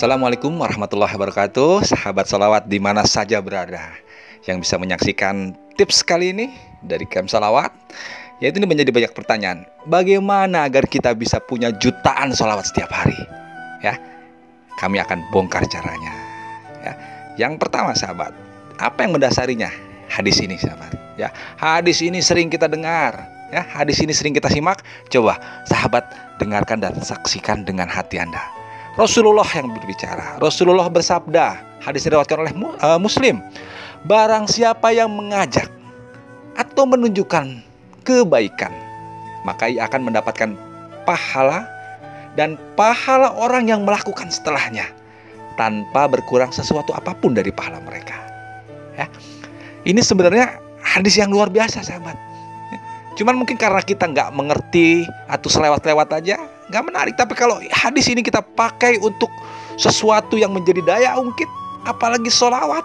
Assalamualaikum warahmatullahi wabarakatuh. Sahabat salawat di mana saja berada yang bisa menyaksikan tips kali ini dari Camp Salawat, yaitu ini menjadi banyak pertanyaan. Bagaimana agar kita bisa punya jutaan salawat setiap hari? Ya, kami akan bongkar caranya. Ya, yang pertama sahabat, apa yang mendasarinya? Hadis ini sahabat. Ya, hadis ini sering kita dengar. Ya, hadis ini sering kita simak. Coba sahabat dengarkan dan saksikan dengan hati Anda. Rasulullah yang berbicara. Rasulullah bersabda, hadis diriwayatkan oleh Muslim, barang siapa yang mengajak atau menunjukkan kebaikan, maka ia akan mendapatkan pahala dan pahala orang yang melakukan setelahnya tanpa berkurang sesuatu apapun dari pahala mereka. Ya, ini sebenarnya hadis yang luar biasa sahabat. Cuman mungkin karena kita nggak mengerti atau selewat-lewat aja, nggak menarik. Tapi kalau hadis ini kita pakai untuk sesuatu yang menjadi daya ungkit, apalagi sholawat,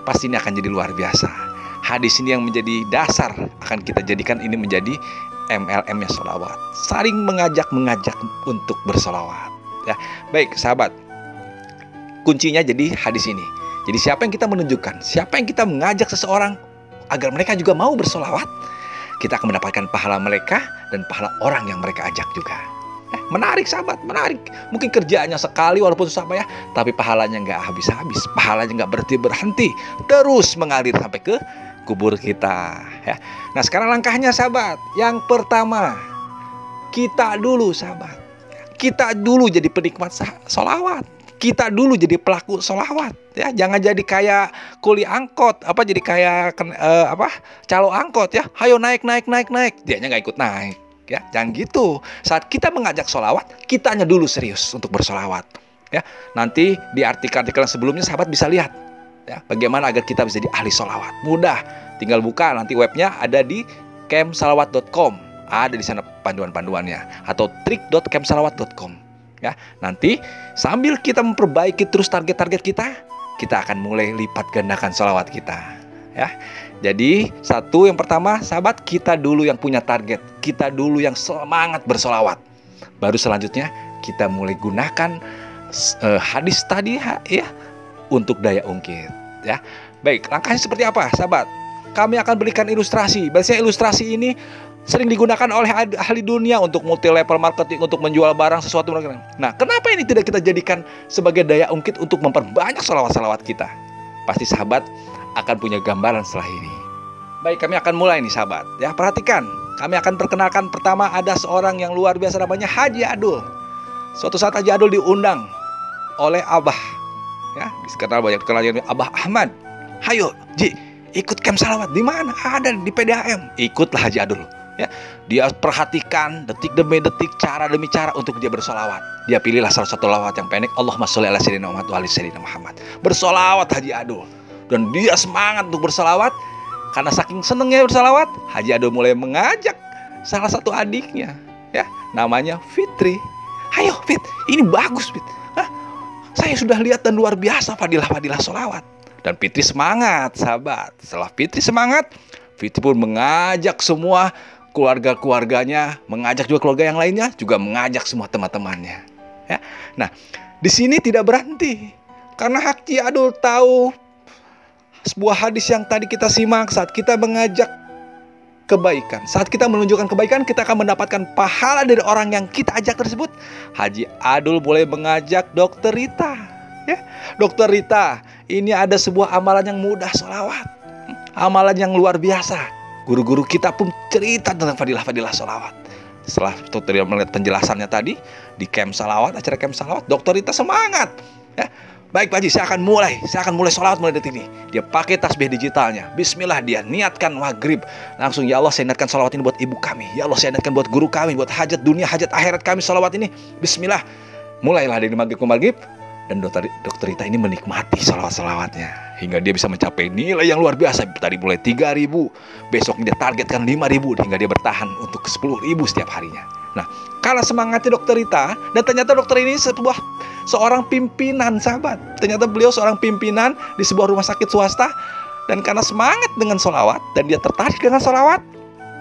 pasti ini akan jadi luar biasa. Hadis ini yang menjadi dasar akan kita jadikan ini menjadi MLM-nya sholawat. Saling mengajak untuk bersolawat. Ya, baik sahabat, kuncinya jadi hadis ini. Jadi siapa yang kita menunjukkan, siapa yang kita mengajak seseorang agar mereka juga mau bersolawat, kita akan mendapatkan pahala mereka dan pahala orang yang mereka ajak juga. Menarik sahabat, menarik. Mungkin kerjaannya sekali walaupun susah payah, tapi pahalanya nggak habis-habis, pahalanya nggak berhenti, terus mengalir sampai ke kubur kita. Ya. Nah sekarang langkahnya sahabat. Yang pertama, kita dulu sahabat, kita dulu jadi penikmat sholawat. Kita dulu jadi pelaku sholawat, ya. Jangan jadi kayak kuli angkot, jadi kayak calo angkot, ya. Hayo naik, dianya nggak ikut naik, ya. Jangan gitu. Saat kita mengajak sholawat, kitanya dulu serius untuk bersolawat, ya. Nanti di artikel-artikel sebelumnya sahabat bisa lihat, ya, bagaimana agar kita bisa jadi ahli sholawat. Mudah, tinggal buka nanti webnya ada di campsalawat.com, ada di sana panduan-panduannya, atau trik.campsalawat.com. Ya, nanti sambil kita memperbaiki terus target-target kita akan mulai lipat gandakan sholawat kita. Ya, jadi yang pertama sahabat, kita dulu yang punya target, kita dulu yang semangat bersolawat. Baru selanjutnya kita mulai gunakan hadis tadi, ya, untuk daya ungkit. Ya, baik, langkahnya seperti apa sahabat? Kami akan berikan ilustrasi. Biasanya ilustrasi ini sering digunakan oleh ahli dunia untuk multi level marketing, untuk menjual barang sesuatu. Nah, kenapa ini tidak kita jadikan sebagai daya ungkit untuk memperbanyak salawat-salawat kita? Pasti sahabat akan punya gambaran setelah ini. Baik, kami akan mulai nih sahabat. Ya, perhatikan. Kami akan perkenalkan pertama ada seorang yang luar biasa namanya Haji Adul. Suatu saat Haji Adul diundang oleh Abah. Ya, dikenal banyak dikenal Abah Ahmad. Hayo, Ji, ikut camp salawat. Di mana? Ada di PDAM. Ikutlah Haji Adul. Ya, dia perhatikan detik demi detik, cara demi cara untuk dia bersolawat. Dia pilihlah salah satu lawat yang pendek, Allahumma sholli ala sayyidina Muhammad wa ala sayyidina Muhammad. Bersolawat Haji Adul, dan dia semangat untuk bersolawat. Karena saking senengnya bersolawat, Haji Adul mulai mengajak salah satu adiknya, ya, namanya Fitri. Ayo Fit, ini bagus Fit. Saya sudah lihat dan luar biasa fadilah-fadilah solawat. Dan Fitri semangat sahabat. Setelah Fitri semangat, Fitri pun mengajak semua keluarga-keluarganya, mengajak juga keluarga yang lainnya, juga mengajak semua teman-temannya. Ya. Nah, di sini tidak berhenti, karena Haji Adul tahu sebuah hadis yang tadi kita simak. Saat kita mengajak kebaikan, saat kita menunjukkan kebaikan, kita akan mendapatkan pahala dari orang yang kita ajak tersebut. Haji Adul boleh mengajak Dokter Rita. Ya, Dokter Rita, ini ada sebuah amalan yang mudah, sholawat, amalan yang luar biasa. Guru-guru kita pun cerita tentang fadilah-fadilah sholawat. Setelah Dokter Rita melihat penjelasannya tadi di camp salawat, acara camp salawat, Dokter Rita semangat. Ya, baik Pak Haji, saya akan mulai sholawat mulai detik ini. Dia pakai tasbih digitalnya. Bismillah, dia niatkan maghrib. Langsung, ya Allah, saya niatkan sholawat ini buat ibu kami. Ya Allah, saya niatkan buat guru kami, buat hajat dunia, hajat akhirat kami, sholawat ini. Bismillah. Mulailah dari maghrib ke maghrib. Dan Dokter Rita ini menikmati salawat-salawatnya hingga dia bisa mencapai nilai yang luar biasa. Tadi mulai 3.000, besok dia targetkan 5.000, hingga dia bertahan untuk 10.000 setiap harinya. Nah, karena semangatnya Dokter Rita, dan ternyata dokter ini seorang pimpinan sahabat. Ternyata beliau seorang pimpinan di sebuah rumah sakit swasta. Dan karena semangat dengan sholawat dan dia tertarik dengan sholawat,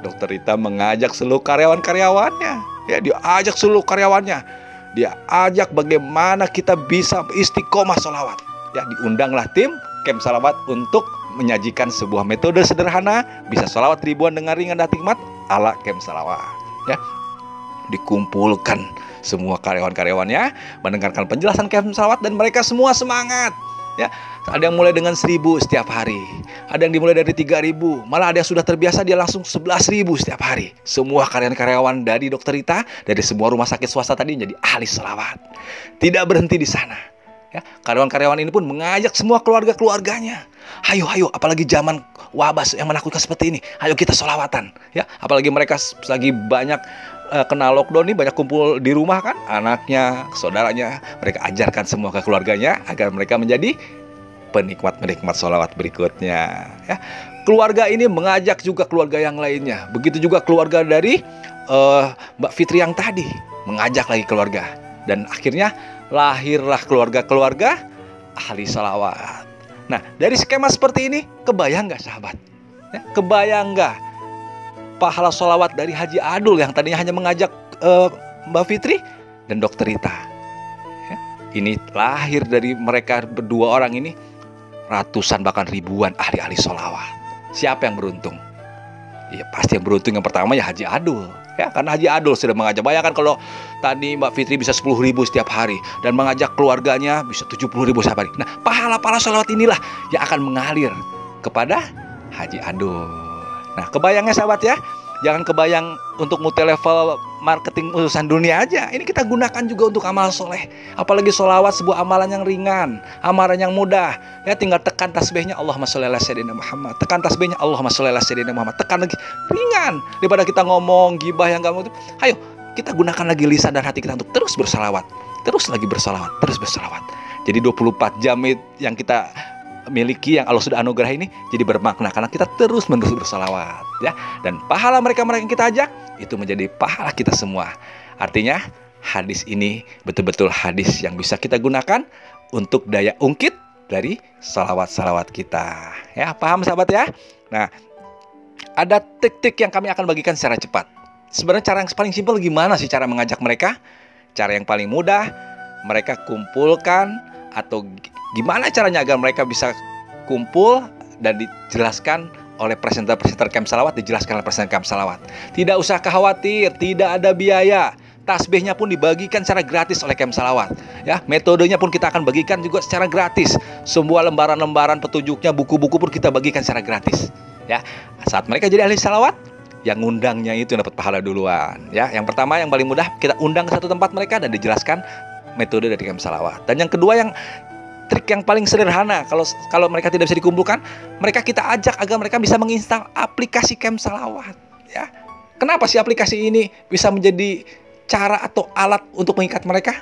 Dokter Rita mengajak seluruh karyawan-karyawannya. Ya, dia ajak seluruh karyawannya. dia ajak bagaimana kita bisa istiqomah sholawat. Ya, diundanglah tim Camp Salawat untuk menyajikan sebuah metode sederhana bisa sholawat ribuan dengan ringan dan hikmat ala Camp Salawat. Ya, dikumpulkan semua karyawan-karyawannya mendengarkan penjelasan Camp Salawat dan mereka semua semangat. Ya, ada yang mulai dengan 1.000 setiap hari, ada yang dimulai dari 3.000, malah ada yang sudah terbiasa dia langsung 11.000 setiap hari. Semua karyawan-karyawan dari Dokter Rita, dari semua rumah sakit swasta tadi menjadi ahli sholawat. Tidak berhenti di sana. Ya, karyawan-karyawan ini pun mengajak semua keluarga-keluarganya. Hayo, apalagi zaman wabah yang menakutkan seperti ini. Ayo kita sholawatan. Ya, apalagi mereka lagi banyak kena lockdown nih, banyak kumpul di rumah kan, anaknya, saudaranya, mereka ajarkan semua ke keluarganya agar mereka menjadi penikmat sholawat berikutnya. Ya, keluarga ini mengajak juga keluarga yang lainnya. Begitu juga keluarga dari Mbak Fitri yang tadi mengajak lagi keluarga, dan akhirnya lahirlah keluarga-keluarga ahli sholawat. Nah, dari skema seperti ini, kebayang nggak sahabat? Ya, kebayang nggak pahala sholawat dari Haji Adul yang tadinya hanya mengajak Mbak Fitri dan Dokter Rita. Ya, ini lahir dari mereka berdua orang ini ratusan bahkan ribuan ahli-ahli sholawat. Siapa yang beruntung? Ya pasti yang beruntung yang pertama ya Haji Adul. Ya, karena Haji Adul sudah mengajak. Bayangkan kalau tadi Mbak Fitri bisa 10.000 setiap hari dan mengajak keluarganya bisa 70.000 setiap hari. Nah, pahala-pahala sholawat inilah yang akan mengalir kepada Haji Adul. Nah, kebayangnya sahabat ya, jangan kebayang untuk multi level marketing urusan dunia aja. Ini kita gunakan juga untuk amal soleh. Apalagi sholawat sebuah amalan yang ringan, amalan yang mudah. Ya, tinggal tekan tasbihnya Allahumma sholli ala sayyidina Muhammad. Tekan tasbihnya Allahumma sholli ala sayyidina Muhammad. Tekan lagi, ringan. Daripada kita ngomong gibah yang gak mau itu. Ayo, kita gunakan lagi lisan dan hati kita untuk terus bersalawat. Terus lagi bersalawat, terus bersalawat. Jadi 24 jam yang kita miliki, yang Allah sudah anugerah ini jadi bermakna karena kita terus-menerus bersalawat, ya. Dan pahala mereka-mereka yang kita ajak itu menjadi pahala kita semua. Artinya hadis ini betul-betul hadis yang bisa kita gunakan untuk daya ungkit dari salawat-salawat kita. Ya, paham sahabat ya? Nah, ada trik-trik yang kami akan bagikan secara cepat. Sebenarnya cara yang paling simpel gimana sih cara mengajak mereka? Cara yang paling mudah, mereka kumpulkan, atau gimana caranya agar mereka bisa kumpul dan dijelaskan oleh presenter-presenter Camp Salawat, dijelaskan oleh presenter Camp Salawat. Tidak usah khawatir, tidak ada biaya. Tasbihnya pun dibagikan secara gratis oleh Camp Salawat. Ya, metodenya pun kita akan bagikan juga secara gratis. Semua lembaran-lembaran petunjuknya, buku-buku pun kita bagikan secara gratis. Ya, saat mereka jadi ahli salawat, yang ngundangnya itu yang dapat pahala duluan. Ya, yang pertama yang paling mudah, kita undang ke satu tempat mereka dan dijelaskan metode dari Camp Salawat. Dan yang kedua, yang trik yang paling sederhana, kalau mereka tidak bisa dikumpulkan, mereka kita ajak agar mereka bisa menginstal aplikasi Camp Salawat. Ya, kenapa sih aplikasi ini bisa menjadi cara atau alat untuk mengikat mereka?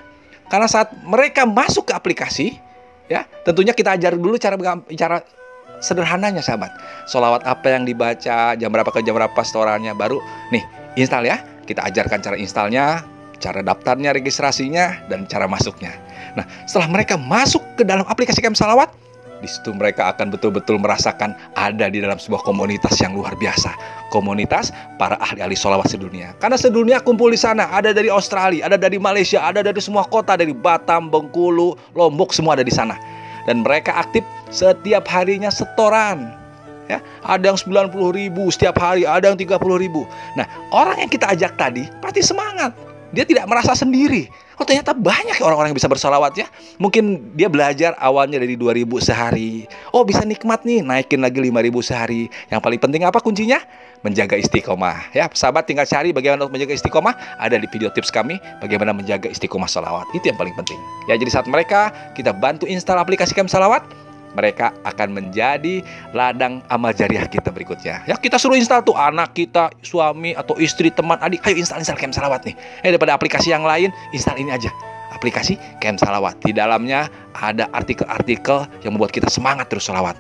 Karena saat mereka masuk ke aplikasi, ya tentunya kita ajar dulu cara sederhananya sahabat. Sholawat apa yang dibaca, jam berapa ke jam berapa setorannya, baru nih install ya. Kita ajarkan cara installnya, cara daftarnya, registrasinya, dan cara masuknya. Nah, setelah mereka masuk ke dalam aplikasi Camp Salawat, di situ mereka akan betul-betul merasakan ada di dalam sebuah komunitas yang luar biasa. Komunitas para ahli-ahli sholawat sedunia. Karena sedunia kumpul di sana. Ada dari Australia, ada dari Malaysia, ada dari semua kota, dari Batam, Bengkulu, Lombok, semua ada di sana. Dan mereka aktif setiap harinya setoran. Ya, ada yang 90.000 setiap hari, ada yang 30.000. Nah, orang yang kita ajak tadi pasti semangat. Dia tidak merasa sendiri. Oh, ternyata banyak orang-orang yang bisa bersolawat ya. Mungkin dia belajar awalnya dari 2.000 sehari. Oh, bisa nikmat nih, naikin lagi 5.000 sehari. Yang paling penting apa kuncinya? Menjaga istiqomah. Ya, sahabat tinggal cari bagaimana untuk menjaga istiqomah. Ada di video tips kami bagaimana menjaga istiqomah solawat. Itu yang paling penting. Ya, jadi saat mereka kita bantu install aplikasi Camp Salawat, mereka akan menjadi ladang amal jariah kita berikutnya. Ya, kita suruh install tuh anak kita, suami atau istri, teman, adik, ayo install Camp Salawat nih. Daripada aplikasi yang lain, install ini aja. Aplikasi Camp Salawat. Di dalamnya ada artikel-artikel yang membuat kita semangat terus salawat.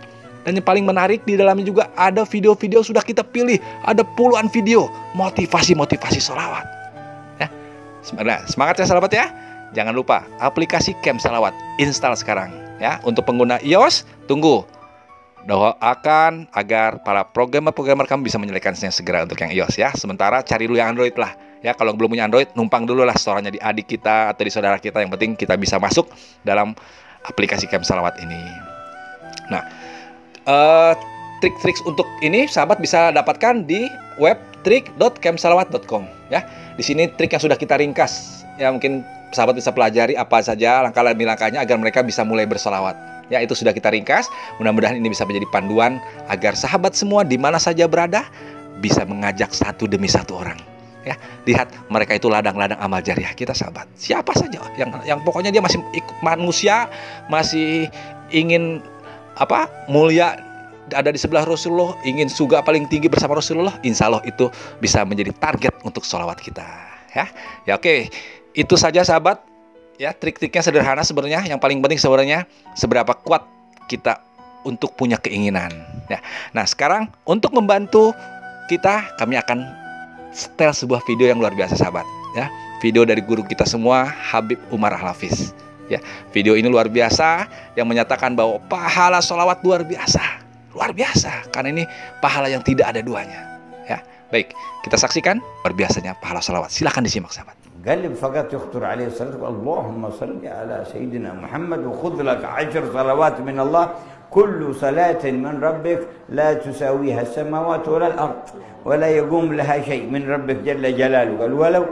Dan yang paling menarik, di dalamnya juga ada video-video sudah kita pilih. Ada puluhan video motivasi-motivasi salawat. Ya, semangat ya salawat ya. Jangan lupa aplikasi Camp Salawat install sekarang. Ya, untuk pengguna iOS tunggu Doakan agar para programmer kami bisa menyelesaikannya segera untuk yang iOS ya. Sementara cari dulu yang Android lah. Ya, kalau belum punya Android, numpang dulu lah store-nya di adik kita atau di saudara kita. Yang penting kita bisa masuk dalam aplikasi Camp Salawat ini. Nah, trik-trik untuk ini sahabat bisa dapatkan di web trik.campsalawat.com ya. Di sini trik yang sudah kita ringkas. Ya, mungkin sahabat bisa pelajari apa saja langkah demi langkahnya agar mereka bisa mulai bersolawat. Ya, itu sudah kita ringkas. Mudah-mudahan ini bisa menjadi panduan agar sahabat semua di mana saja berada bisa mengajak satu demi satu orang. Ya, lihat mereka itu ladang-ladang amal jariah kita sahabat. Siapa saja yang pokoknya dia masih ikut manusia, masih ingin mulia ada di sebelah Rasulullah, ingin surga paling tinggi bersama Rasulullah, insya Allah itu bisa menjadi target untuk sholawat kita. Ya oke, itu saja sahabat. Ya, trik-triknya sederhana sebenarnya. Yang paling penting sebenarnya seberapa kuat kita untuk punya keinginan. Ya. Nah, sekarang untuk membantu kita, kami akan setel sebuah video yang luar biasa sahabat. Ya, video dari guru kita semua, Habib Umar Al-Hafiz. Ya, video ini luar biasa yang menyatakan bahwa pahala sholawat luar biasa, karena ini pahala yang tidak ada duanya. Ya, baik, kita saksikan luar biasanya pahala sholawat. Silahkan disimak sahabat. قلب فقط يخطر عليه الصلاة اللهم صل على سيدنا محمد وخذ لك 10 صلوات من الله كل صلاة من ربك لا تساويها السماوات ولا الأرض ولا يقوم لها شيء من ربك جل جلاله قال ولو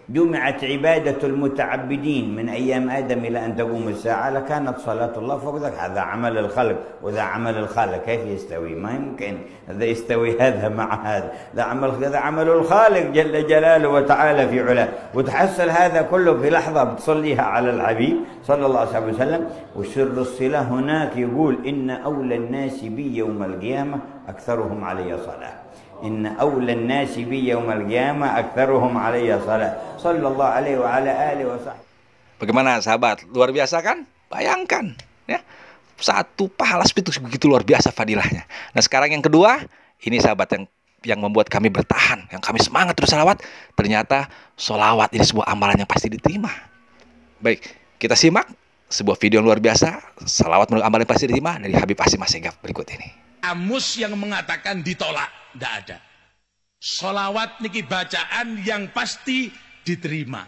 جمعت عبادة المتعبدين من أيام آدم إلى أن تقوم الساعة لكانت صلاة الله فوق ذلك. هذا عمل الخلق وذا عمل الخالق، كيف يستوي؟ ما يمكن هذا يستوي هذا مع هذا. هذا عمل الخالق جل جلاله وتعالى في علاه، وتحصل هذا كله في لحظة بتصليها على الحبيب صلى الله عليه وسلم. وسر الصلة هناك يقول إن أولى الناس بي يوم القيامة أكثرهم علي صلاة. إن أولى الناس بي يوم القيامة أكثرهم علي صلاة صلى الله عليه وعلى آله وصحبه. Bagaimana sahabat? Luar biasa kan? Bayangkan ya. Satu pahala itu begitu luar biasa fadilahnya. Nah, sekarang yang kedua, ini sahabat yang membuat kami bertahan, yang kami semangat terus salawat. Ternyata sholawat ini sebuah amalan yang pasti diterima. Baik, kita simak sebuah video yang luar biasa, salawat menuju amalan yang pasti diterima dari Habib Asim Assegaf berikut ini. Kamus yang mengatakan ditolak, tidak ada. Sholawat niki bacaan yang pasti diterima.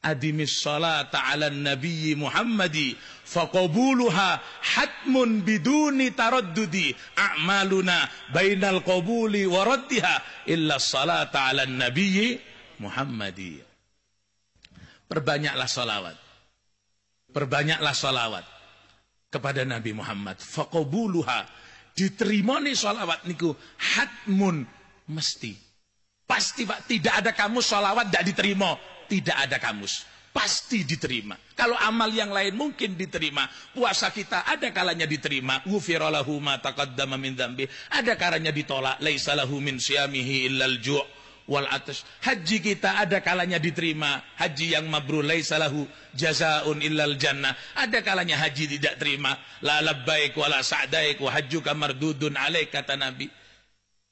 Adimis sholata ala nabiyyi Muhammadi faqabuluha hatmun biduni taraddudi a'maluna bainal qabuli wa raddiha illa sholata ala nabiyyi Muhammadi. Perbanyaklah sholawat. Perbanyaklah sholawat kepada Nabi Muhammad. Faqabuluha, diterima nih sholawat niku hatmun, mesti. Pasti Pak, tidak ada kamus sholawat tidak diterima. Tidak ada kamus, pasti diterima. Kalau amal yang lain mungkin diterima. Puasa kita ada kalanya diterima. Ghufira lahu ma taqaddama min dzambi. Ada kalanya ditolak. Laisa lahu min siyamihi illal ju' wal atash. Haji kita ada kalanya diterima. Haji yang mabrur laisa lahu jazaa'un illal jannah. Ada kalanya haji tidak terima. La labbaik wala sa'daik wa hajjuka mardudun alaik, kata Nabi.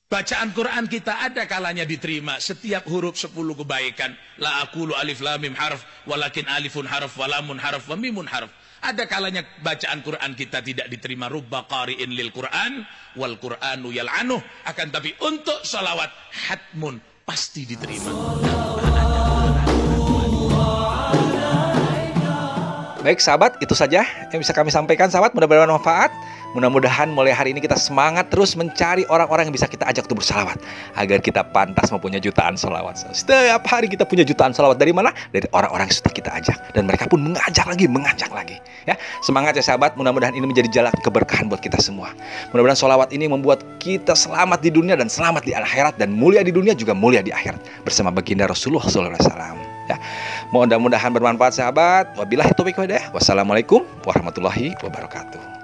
Bacaan Quran kita ada kalanya diterima. Setiap huruf 10 kebaikan. La aqulu alif lam mim harf walakin alifun harf walamun harf wa mimun harf. Ada kalanya bacaan Quran kita tidak diterima. Rubba qari'in lil Quran wal Quranu yal'anuh. Akan tapi untuk salawat hatmun, pasti diterima. Baik sahabat, itu saja yang bisa kami sampaikan sahabat. Mudah-mudahan bermanfaat. Mudah-mudahan mulai hari ini kita semangat terus mencari orang-orang yang bisa kita ajak untuk bersalawat, agar kita pantas mempunyai jutaan salawat. Setiap hari kita punya jutaan salawat. Dari mana? Dari orang-orang yang sudah kita ajak. Dan mereka pun mengajak lagi. Ya, semangat ya sahabat. Mudah-mudahan ini menjadi jalan keberkahan buat kita semua. Mudah-mudahan salawat ini membuat kita selamat di dunia dan selamat di akhirat, dan mulia di dunia juga mulia di akhirat bersama baginda Rasulullah SAW. Ya, mudah-mudahan bermanfaat sahabat. Wabillahi taufiq wal hidayah. Wassalamualaikum warahmatullahi wabarakatuh.